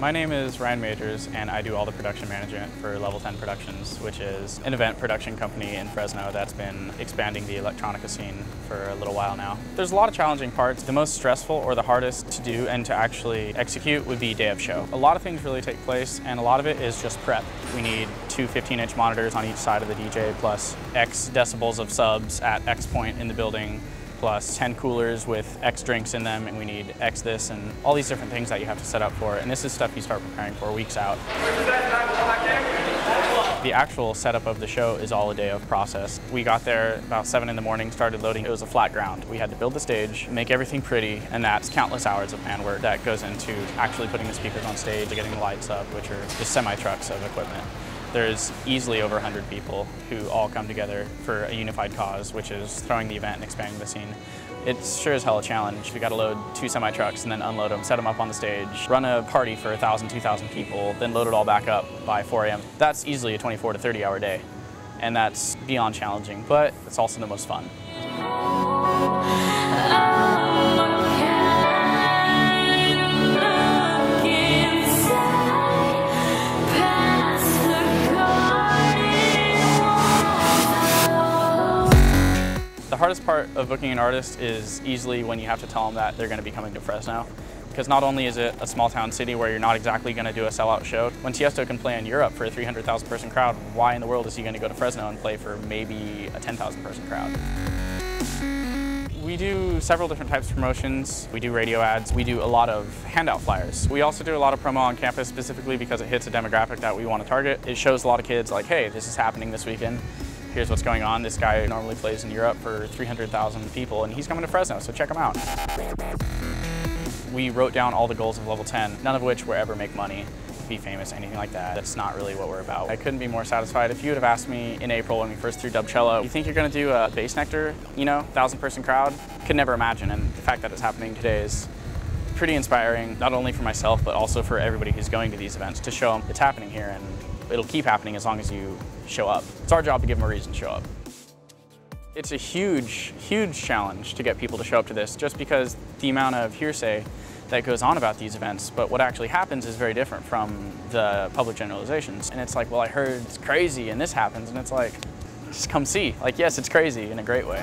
My name is Ryan Majors, and I do all the production management for Level 10 Productions, which is an event production company in Fresno that's been expanding the electronica scene for a little while now. There's a lot of challenging parts. The most stressful or the hardest to do and to actually execute would be day of show. A lot of things really take place, and a lot of it is just prep. We need two 15-inch monitors on each side of the DJ, plus X decibels of subs at X point in the building, plus 10 coolers with X drinks in them, and we need X this, and all these different things that you have to set up for. And this is stuff you start preparing for weeks out. The actual setup of the show is all a day of process. We got there about 7 in the morning, started loading. It was a flat ground. We had to build the stage, make everything pretty, and that's countless hours of man work that goes into actually putting the speakers on stage, getting the lights up, which are just semi-trucks of equipment. There's easily over 100 people who all come together for a unified cause, which is throwing the event and expanding the scene. It's sure as hell a challenge. We got to load 2 semi-trucks and then unload them, set them up on the stage, run a party for 1,000, 2,000 people, then load it all back up by 4 a.m. That's easily a 24 to 30 hour day, and that's beyond challenging, but it's also the most fun. The hardest part of booking an artist is easily when you have to tell them that they're going to be coming to Fresno. Because not only is it a small town city where you're not exactly going to do a sellout show, when Tiesto can play in Europe for a 300,000 person crowd, why in the world is he going to go to Fresno and play for maybe a 10,000 person crowd? We do several different types of promotions. We do radio ads. We do a lot of handout flyers. We also do a lot of promo on campus specifically because it hits a demographic that we want to target. It shows a lot of kids like, hey, this is happening this weekend. Here's what's going on. This guy normally plays in Europe for 300,000 people, and he's coming to Fresno, so check him out. We wrote down all the goals of Level 10, none of which were ever make money, be famous, anything like that. That's not really what we're about. I couldn't be more satisfied. If you would have asked me in April when we first threw Dub Cello, you think you're going to do a bass nectar, 1,000 person crowd? Could never imagine, and the fact that it's happening today is pretty inspiring, not only for myself, but also for everybody who's going to these events, to show them it's happening here, and it'll keep happening as long as you show up. It's our job to give them a reason to show up. It's a huge, huge challenge to get people to show up to this, just because the amount of hearsay that goes on about these events, but what actually happens is very different from the public generalizations. And it's like, well, I heard it's crazy and this happens, and it's like, just come see. Like, yes, it's crazy in a great way.